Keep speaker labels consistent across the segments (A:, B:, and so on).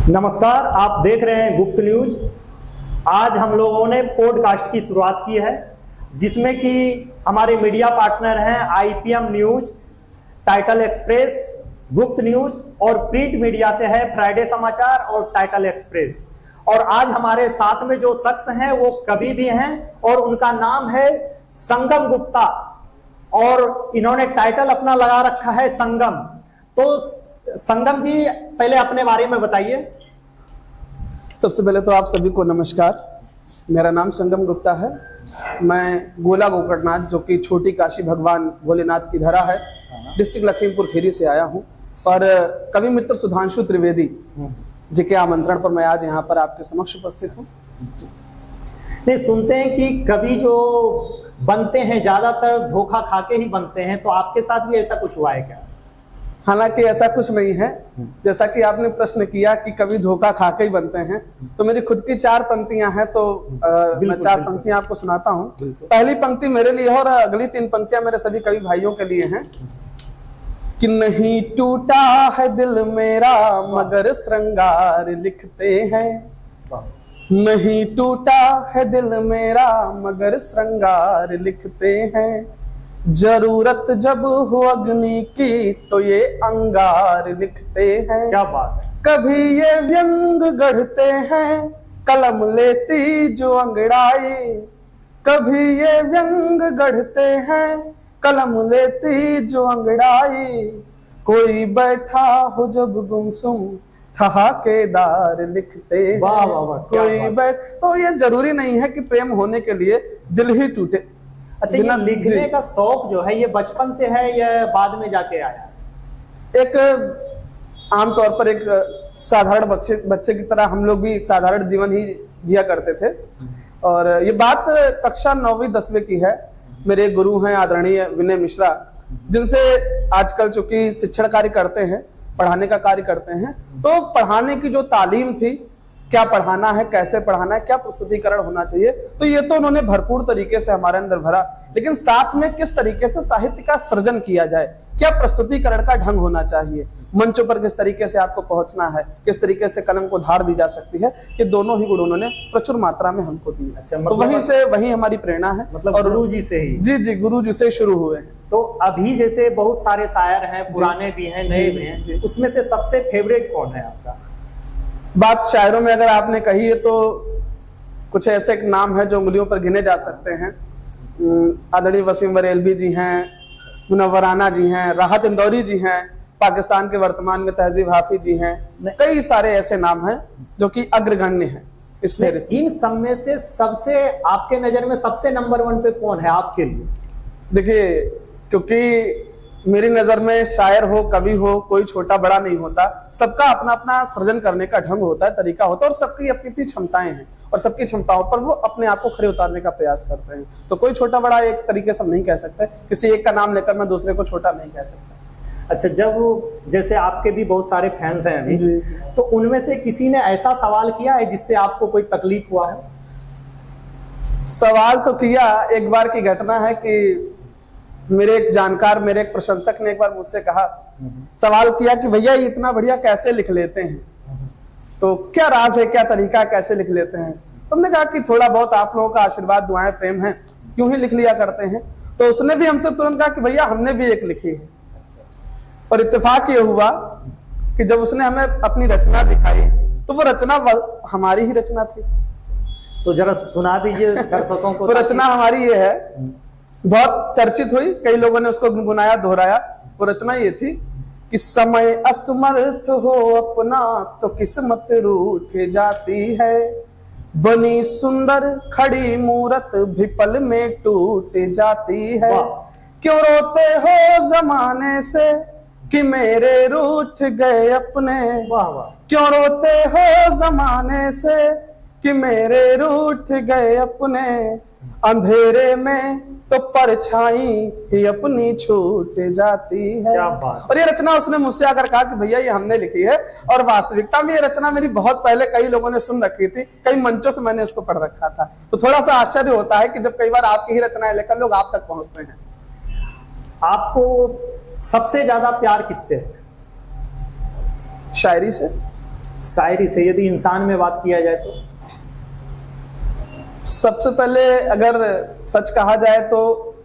A: नमस्कार, आप देख रहे हैं गुप्त न्यूज। आज हम लोगों ने पॉडकास्ट की शुरुआत की है जिसमें कि हमारे मीडिया पार्टनर हैं आईपीएम न्यूज, टाइटल एक्सप्रेस, गुप्त न्यूज और प्रिंट मीडिया से है फ्राइडे समाचार और टाइटल एक्सप्रेस। और आज हमारे साथ में जो शख्स हैं वो कवि भी हैं और उनका नाम है संगम गुप्ता और इन्होंने टाइटल अपना लगा रखा है संगम। तो संगम जी, पहले अपने बारे में बताइए।
B: सबसे पहले तो आप सभी को नमस्कार। मेरा नाम संगम गुप्ता है। मैं गोला गोकर्णनाथ, जो कि छोटी काशी भगवान भोलेनाथ की धरा है, डिस्ट्रिक्ट लखीमपुर खीरी से आया हूँ। और कवि मित्र सुधांशु त्रिवेदी जी के आमंत्रण पर मैं आज यहाँ पर आपके समक्ष उपस्थित हूँ।
A: नहीं, सुनते हैं कि कवि जो बनते हैं ज्यादातर धोखा खा के ही बनते हैं, तो आपके साथ भी ऐसा कुछ हुआ है क्या?
B: हालांकि ऐसा कुछ नहीं है। जैसा कि आपने प्रश्न किया कि कवि धोखा खा के ही बनते हैं, तो मेरी खुद की 4 पंक्तियां हैं, तो मैं 4 पंक्तियां आपको सुनाता हूं। पहली पंक्ति मेरे लिए है और अगली 3 पंक्तियां मेरे सभी कवि भाइयों के लिए हैं। कि नहीं टूटा है दिल मेरा मगर श्रृंगार लिखते हैं, नहीं टूटा है दिल मेरा मगर श्रृंगार लिखते हैं, जरूरत जब हो अग्नि की तो ये अंगार लिखते हैं।
A: क्या बात है।
B: कभी ये व्यंग गढ़ते हैं कलम लेती जो अंगड़ाई, कभी ये व्यंग गढ़ते हैं कलम लेती जो अंगड़ाई, कोई बैठा हो जब गुमसुम ठहाकेदार लिखते हैं।
A: वाह वाह वाह,
B: कोई बैठ, तो ये जरूरी नहीं है कि प्रेम होने के लिए दिल ही टूटे।
A: अच्छा, ये लिखने का शौक जो है ये बचपन से है या बाद में जाके आया? एक
B: आमतौर पर एक साधारण बच्चे की तरह हम लोग भी एक साधारण जीवन ही जिया करते थे। और ये बात कक्षा 9वीं 10वीं की है। मेरे गुरु हैं आदरणीय विनय मिश्रा, जिनसे आजकल चूंकि शिक्षण कार्य करते हैं, पढ़ाने का कार्य करते हैं, तो पढ़ाने की जो तालीम थी, क्या पढ़ाना है, कैसे पढ़ाना है, क्या प्रस्तुतिकरण होना चाहिए, तो ये तो उन्होंने भरपूर तरीके से हमारे अंदर भरा। लेकिन साथ में किस तरीके से साहित्य का सृजन किया जाए, क्या प्रस्तुतिकरण का ढंग होना चाहिए, मंचों पर किस तरीके से आपको पहुंचना है, किस तरीके से कलम को धार दी जा सकती है, ये दोनों ही गुण उन्होंने प्रचुर मात्रा में हमको दी।
A: अच्छा,
B: तो वही हमारी प्रेरणा है।
A: मतलब गुरु जी से ही?
B: जी, गुरु जी से शुरू हुए।
A: तो अभी जैसे बहुत सारे शायर हैं, पुराने भी हैं, नए भी हैं, उसमें से सबसे फेवरेट कौन है आपका?
B: बात शायरों में अगर आपने कही है तो कुछ ऐसे नाम है जो उंगलियों पर गिने जा सकते हैं। आदरणीय वसीम बरेलवी जी हैं, मुनव्वराना जी हैं, राहत इंदौरी जी हैं, पाकिस्तान के वर्तमान में तहजीब हाफिज जी हैं, कई सारे ऐसे नाम हैं जो कि अग्रगण्य हैं इसमें।
A: इन सब में से सबसे आपके नजर में सबसे नंबर 1 पे कौन है आपके लिए?
B: देखिए, क्योंकि मेरी नजर में शायर हो, कवि हो, कोई छोटा बड़ा नहीं होता। सबका अपना अपना सृजन करने का ढंग होता है, तरीका होता है, और सबकी अपनी अपनी क्षमताएं हैं और सबकी क्षमताओं पर वो अपने आप को खड़े उतारने का प्रयास करते हैं। तो कोई छोटा बड़ा एक तरीके से हम नहीं कह सकते, किसी एक का नाम लेकर मैं दूसरे को छोटा नहीं कह सकता।
A: अच्छा, जब जैसे आपके भी बहुत सारे फैंस हैं अभी, तो उनमें से किसी ने ऐसा सवाल किया है जिससे आपको कोई तकलीफ हुआ है?
B: सवाल तो किया। एक बार की घटना है कि मेरे एक जानकार, मेरे एक प्रशंसक ने एक बार मुझसे कहा, सवाल किया कि भैया ये इतना बढ़िया कैसे लिख लेते हैं, तो क्या राज है, क्या तरीका, कैसे लिख लेते हैं? तो हमने कहा कि थोड़ा बहुत आप लोगों का आशीर्वाद, दुआएं, प्रेम है, क्यों ही लिख लिया करते हैं। तो उसने भी हमसे तुरंत कहा कि भैया हमने भी एक लिखी है। और इत्तेफाक ये हुआ कि जब उसने हमें अपनी रचना दिखाई तो वो रचना हमारी ही रचना थी।
A: तो जरा सुना दीजिए दर्शकों को।
B: वो रचना हमारी ये है, बहुत चर्चित हुई, कई लोगों ने उसको गुनगुनाया, दोहराया। वो रचना ये थी कि समय असमर्थ हो अपना तो किस्मत रूठ जाती है, बनी सुंदर खड़ी मूरत भी पल में टूट जाती है, क्यों रोते हो जमाने से कि मेरे रूठ गए अपने, क्यों रोते हो जमाने से कि मेरे रूठ गए अपने, अंधेरे में तो परछाई ही अपनी छूट जाती है।
A: क्या बात।
B: और ये रचना उसने मुझसे आकर कहा कि भैया ये हमने लिखी है। और वास्तविकता में ये रचना मेरी बहुत पहले कई लोगों ने सुन रखी थी, कई मंचों से मैंने इसको पढ़ रखा था। तो थोड़ा सा आश्चर्य होता है कि जब कई बार आपकी ही रचनाएं लेकर लोग आप तक पहुंचते हैं।
A: आपको सबसे ज्यादा प्यार किससे है?
B: शायरी से।
A: शायरी से यदि इंसान में बात किया जाए तो
B: सबसे पहले अगर सच कहा जाए तो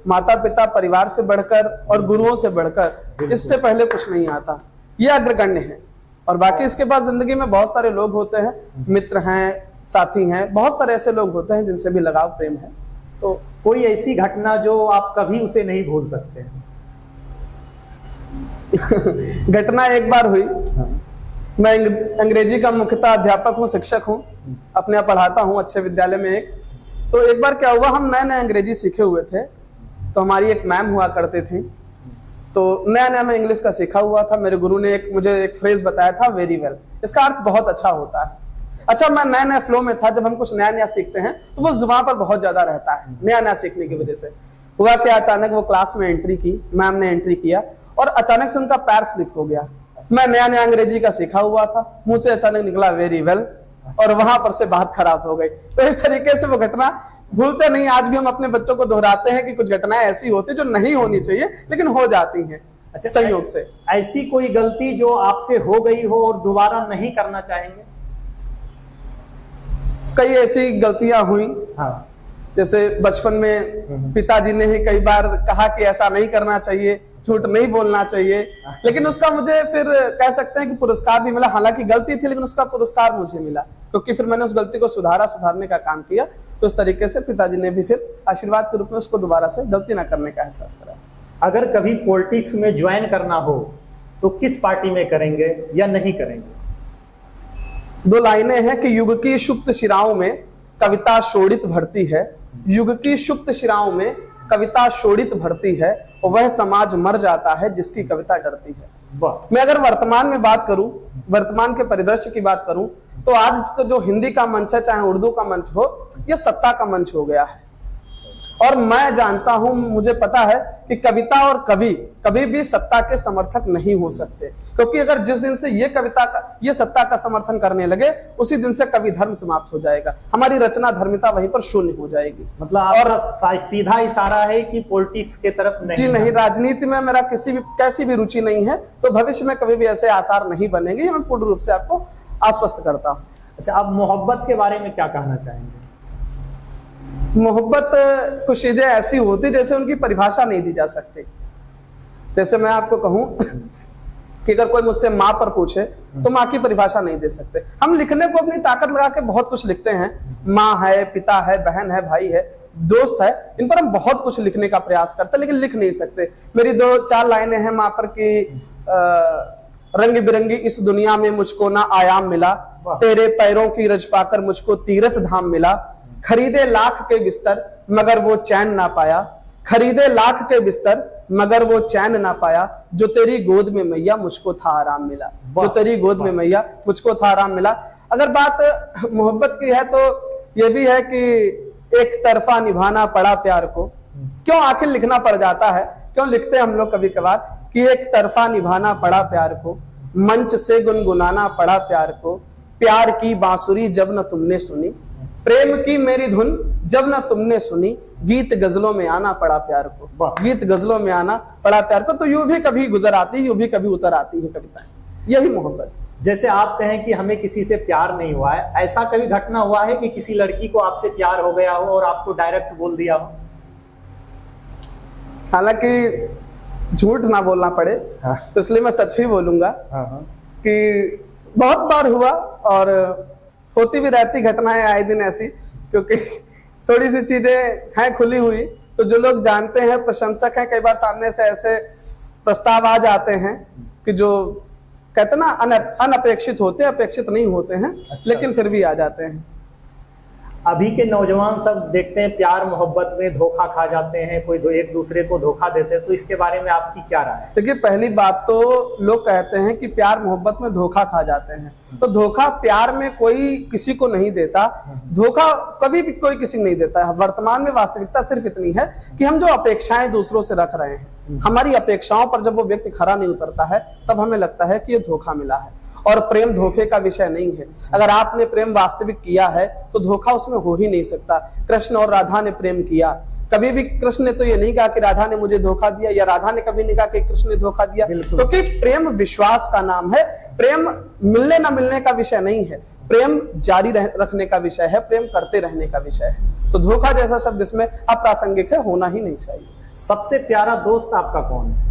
B: माता पिता परिवार से बढ़कर और गुरुओं से बढ़कर इससे पहले कुछ नहीं आता, ये अग्रगण्य है। और बाकी इसके बाद जिंदगी में बहुत सारे लोग होते हैं, मित्र हैं, साथी हैं, बहुत सारे ऐसे लोग होते हैं जिनसे भी लगाव प्रेम है।
A: तो कोई ऐसी घटना जो आप कभी उसे नहीं भूल सकते हैं?
B: घटना एक बार हुई। मैं अंग्रेजी का मुख्यतः अध्यापक हूँ, शिक्षक हूँ, अपने यहाँ पढ़ाता हूँ अच्छे विद्यालय में एक। तो एक बार क्या हुआ, हम नए नए अंग्रेजी सीखे हुए थे, तो हमारी एक मैम हुआ करती थी, तो नया नया मैं इंग्लिश का सीखा हुआ था। मेरे गुरु ने मुझे एक फ्रेज बताया था, वेरी वेल। इसका अर्थ बहुत अच्छा होता है। अच्छा, मैं नया नया फ्लो में था, जब हम कुछ नया नया सीखते हैं तो वो जुबान पर बहुत ज्यादा रहता है, नया नया सीखने की वजह से। हुआ कि अचानक वो क्लास में एंट्री की, मैम ने एंट्री किया और अचानक से उनका पैर स्लिप हो गया। मैं नया नया अंग्रेजी का सीखा हुआ था, मुंह से अचानक निकला वेरी वेल, और वहां पर से बात खराब हो गई। तो इस तरीके से वो घटना भूलते नहीं। आज भी हम अपने बच्चों को दोहराते हैं कि कुछ घटनाएं ऐसी होती जो नहीं होनी चाहिए लेकिन हो जाती हैं।
A: अच्छा,
B: संयोग से
A: ऐसी कोई गलती जो आपसे हो गई हो और दोबारा नहीं करना चाहेंगे?
B: कई ऐसी गलतियां हुई।
A: हाँ।
B: जैसे बचपन में पिताजी ने ही कई बार कहा कि ऐसा नहीं करना चाहिए, झूठ नहीं बोलना चाहिए, लेकिन उसका मुझे फिर कह सकते हैं कि पुरस्कार भी मिला। हालांकि गलती थी लेकिन उसका पुरस्कार मुझे मिला, क्योंकि फिर मैंने उस गलती को सुधारने का काम किया। तो इस तरीके से पिताजी ने भी फिर आशीर्वाद के रूप में उसको दोबारा से गलती ना करने का एहसास कराया।
A: अगर कभी पॉलिटिक्स में ज्वाइन करना हो तो किस पार्टी में करेंगे या नहीं करेंगे?
B: दो लाइनें हैं कि युग की सुप्त शिराओं में कविता शोणित भरती है, युग की सुप्त शिराओं में कविता शोणित भरती है, और वह समाज मर जाता है जिसकी कविता डरती है। मैं अगर वर्तमान में बात करूं, वर्तमान के परिदृश्य की बात करूं, तो आज तो जो हिंदी का मंच है, चाहे उर्दू का मंच हो, यह सत्ता का मंच हो गया है। और मैं जानता हूं, मुझे पता है कि कविता और कवि कभी भी सत्ता के समर्थक नहीं हो सकते, क्योंकि अगर जिस दिन से ये सत्ता का समर्थन करने लगे, उसी दिन से कवि धर्म समाप्त हो जाएगा, हमारी रचना धर्मिता वहीं पर शून्य हो जाएगी।
A: मतलब आपका सीधा इशारा है कि पॉलिटिक्स के तरफ नहीं?
B: जी नहीं, राजनीति में मेरा कैसी भी रुचि नहीं है, तो भविष्य में कभी भी ऐसे आसार नहीं बनेंगे, ये मैं पूर्ण रूप से आपको आश्वस्त करता हूँ।
A: अच्छा, आप मोहब्बत के बारे में क्या कहना चाहेंगे?
B: मोहब्बत कुछ चीजें ऐसी होती जैसे उनकी परिभाषा नहीं दी जा सकती। जैसे मैं आपको कहूं कि अगर कोई मुझसे माँ पर पूछे तो माँ की परिभाषा नहीं दे सकते। हम लिखने को अपनी ताकत लगा के बहुत कुछ लिखते हैं, माँ है, पिता है, बहन है, भाई है, दोस्त है, इन पर हम बहुत कुछ लिखने का प्रयास करते हैं, लेकिन लिख नहीं सकते। मेरी 2-4 लाइनें हैं माँ पर कि रंग बिरंगी इस दुनिया में मुझको ना आयाम मिला, तेरे पैरों की रज पाकर मुझको तीर्थ धाम मिला, खरीदे लाख के बिस्तर मगर वो चैन ना पाया, खरीदे लाख के बिस्तर मगर वो चैन ना पाया, जो तेरी गोद में मैया मुझको था आराम मिला, जो तेरी गोद में मैया मुझको था आराम मिला। अगर बात मोहब्बत की है तो ये भी है कि एक तरफा निभाना पड़ा प्यार को। क्यों आखिर लिखना पड़ जाता है, क्यों लिखते हैं हम लोग कभी कभार कि एक तरफा निभाना पड़ा प्यार को, मंच से गुनगुनाना पड़ा प्यार को, प्यार की बांसुरी जब न तुमने सुनी, प्रेम की मेरी धुन जब न तुमने सुनी, गीत गजलों में आना पड़ा प्यार को, गीत गजलों में आना पड़ा प्यार को। तो यूं भी कभी गुजर आती, यूं भी कभी उतर आती है कविताएं, यही मोहब्बत।
A: जैसे आप कहें कि हमें किसी से प्यार नहीं हुआ है, ऐसा कभी घटना हुआ है कि किसी लड़की को आपसे प्यार हो गया हो और आपको डायरेक्ट बोल दिया हो?
B: हालांकि झूठ ना बोलना पड़े तो इसलिए मैं सच ही बोलूंगा कि बहुत बार हुआ और होती भी रहती घटनाएं आए दिन ऐसी, क्योंकि थोड़ी सी चीजें हैं खुली हुई, तो जो लोग जानते हैं, प्रशंसक हैं, कई बार सामने से ऐसे प्रस्ताव आ जाते हैं कि जो कहते ना अनअपेक्षित होते हैं, अपेक्षित नहीं होते हैं। अच्छा, लेकिन फिर भी आ जाते हैं।
A: अभी के नौजवान सब देखते हैं प्यार मोहब्बत में धोखा खा जाते हैं, कोई एक दूसरे को धोखा देते हैं, तो इसके बारे में आपकी क्या राय है?
B: देखिए, पहली बात तो लोग कहते हैं कि प्यार मोहब्बत में धोखा खा जाते हैं, तो धोखा प्यार में कोई किसी को नहीं देता, धोखा कभी भी कोई किसी को नहीं देता है। वर्तमान में वास्तविकता सिर्फ इतनी है कि हम जो अपेक्षाएं दूसरों से रख रहे हैं, हमारी अपेक्षाओं पर जब वो व्यक्ति खरा नहीं उतरता है, तब हमें लगता है कि ये धोखा मिला है। और प्रेम धोखे का विषय नहीं है। अगर आपने प्रेम वास्तविक किया है तो धोखा उसमें हो ही नहीं सकता। कृष्ण और राधा ने प्रेम किया, कभी भी कृष्ण ने तो ये नहीं कहा कि राधा ने मुझे धोखा दिया, या राधा ने कभी नहीं कहा कि कृष्ण ने धोखा दिया, क्योंकि प्रेम विश्वास का नाम है। प्रेम मिलने ना मिलने का विषय नहीं है, प्रेम जारी रखने का विषय है, प्रेम करते रहने का विषय है। तो धोखा जैसा शब्द इसमें अप्रासंगिक है, होना ही नहीं चाहिए।
A: सबसे प्यारा दोस्त आपका कौन है?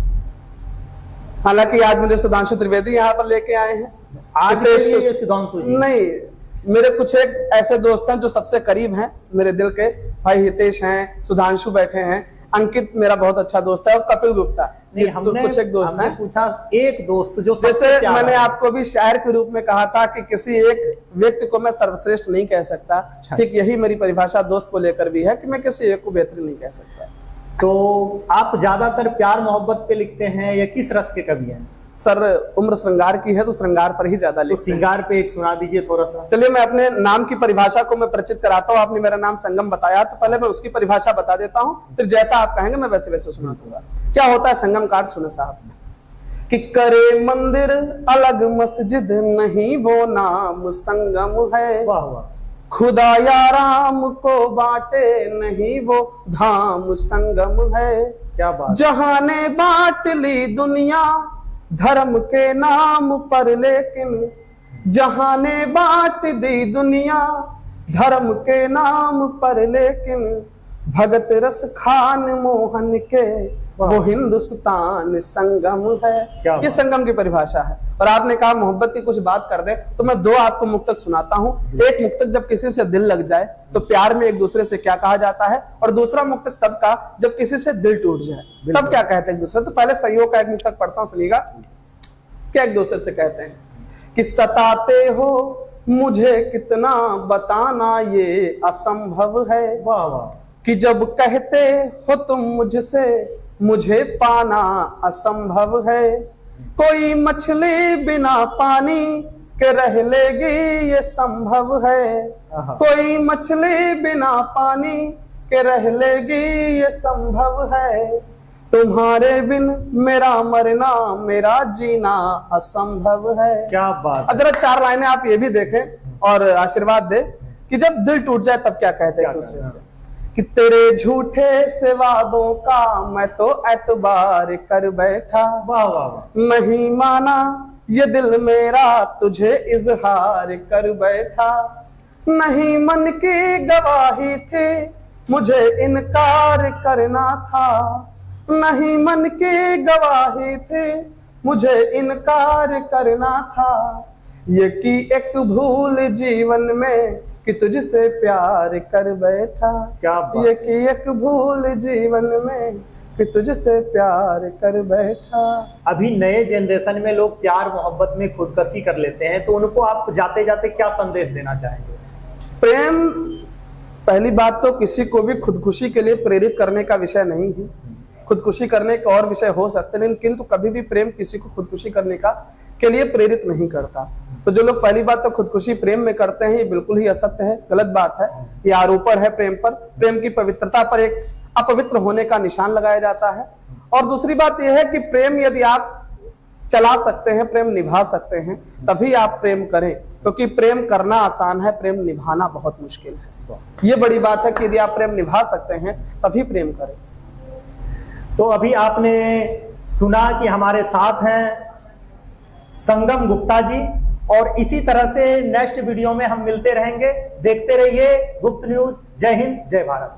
B: हालांकि आज मुझे सुधांशु त्रिवेदी यहाँ पर लेके आए हैं।
A: आज के लिए ये सुधांशु जी
B: नहीं, मेरे कुछ एक ऐसे दोस्त हैं जो सबसे करीब हैं मेरे दिल के। भाई हितेश हैं, सुधांशु बैठे हैं, अंकित मेरा बहुत अच्छा दोस्त है, और कपिल गुप्ता।
A: नहीं, हमने कुछ एक दोस्त हैं। पूछा एक दोस्त जो
B: जैसे मैंने आपको भी शायर के रूप में कहा था कि किसी एक व्यक्ति को मैं सर्वश्रेष्ठ नहीं कह सकता, ठीक यही मेरी परिभाषा दोस्त को लेकर भी है कि मैं किसी एक को बेहतर नहीं कह सकता।
A: तो आप ज्यादातर प्यार मोहब्बत पे लिखते हैं या किस रस के कवि हैं?
B: सर, उम्र श्रृंगार की है तो श्रृंगार पर ही ज्यादा लिखते हैं।
A: तो श्रृंगार पे एक सुना दीजिए थोड़ा सा।
B: चलिए, मैं अपने नाम की परिभाषा को मैं परिचित कराता हूँ। आपने मेरा नाम संगम बताया, तो पहले मैं उसकी परिभाषा बता देता हूँ, फिर जैसा आप कहेंगे मैं वैसे वैसे सुना दूंगा। क्या होता है संगम काट, सुने साहब। कि करे मंदिर अलग मस्जिद नहीं, वो नाम संगम है।
A: वाह वाह।
B: खुदा या राम को बांटे नहीं, वो धाम संगम है।
A: क्या बात।
B: जहां ने बांट ली दुनिया धर्म के नाम पर, लेकिन जहां ने बांट दी दुनिया धर्म के नाम पर, लेकिन भगत रस खान मोहन के वो हिंदुस्तान संगम है। ये संगम की परिभाषा है। और आपने कहा मोहब्बत की कुछ बात कर दे, तो मैं दो आपको मुक्तक सुनाता हूँ। एक मुक्तक जब किसी से दिल लग जाए तो प्यार में एक दूसरे से क्या कहा जाता है, और दूसरा मुक्तक तब का जब किसी से दिल टूट जाए तब क्या कहते हैं एक दूसरे। तो पहले संयोग का एक मुक्तक पढ़ता हूँ, सुनिएगा क्या एक दूसरे से कहते हैं। कि सताते हो मुझे कितना बताना ये असंभव है।
A: वाह वाह।
B: कि जब कहते हो तुम मुझसे मुझे पाना असंभव है। कोई मछली बिना पानी के रह लेगी ये संभव है। कोई मछली बिना पानी के रह लेगी ये संभव है। तुम्हारे बिन मेरा मरना मेरा जीना असंभव है।
A: क्या बात।
B: जरा चार लाइनें आप ये भी देखें और आशीर्वाद दे कि जब दिल टूट जाए तब क्या कहते हैं एक दूसरे से। कि तेरे झूठे से वादों का मैं तो एतबार कर बैठा।
A: वाह वाह।
B: नहीं माना ये दिल मेरा तुझे इजहार कर बैठा। नहीं मन की गवाही थी मुझे इनकार करना था। नहीं मन की गवाही थी मुझे इनकार करना था। ये की एक भूल जीवन में कि तुझसे प्यार कर बैठा।
A: क्या बात।
B: ये की एक भूल जीवन में कि तुझसे प्यार कर बैठा।
A: अभी नए जनरेशन में लोग प्यार मोहब्बत में खुदकशी कर लेते हैं, तो उनको आप जाते जाते क्या संदेश देना चाहेंगे?
B: प्रेम, पहली बात तो किसी को भी खुदकुशी के लिए प्रेरित करने का विषय नहीं है। खुदकुशी करने के और विषय हो सकते हैं, लेकिन तो कभी भी प्रेम किसी को खुदकुशी करने का के लिए प्रेरित नहीं करता। तो जो लोग पहली बात तो खुदकुशी प्रेम में करते हैं, ये बिल्कुल ही असत्य है, गलत बात है। ये आरोपण है प्रेम पर। प्रेम की पवित्रता पर एक अपवित्र होने का निशान लगाया जाता है। और दूसरी बात यह है कि प्रेम यदि आप चला सकते हैं, प्रेम निभा सकते हैं, तभी आप प्रेम करें, क्योंकि प्रेम करना आसान है, प्रेम निभाना बहुत मुश्किल है। ये बड़ी बात है कि यदि आप प्रेम निभा सकते हैं तभी प्रेम करें।
A: तो अभी आपने सुना कि हमारे साथ हैं संगम गुप्ता जी, और इसी तरह से नेक्स्ट वीडियो में हम मिलते रहेंगे। देखते रहिए गुप्त न्यूज। जय हिंद, जय भारत।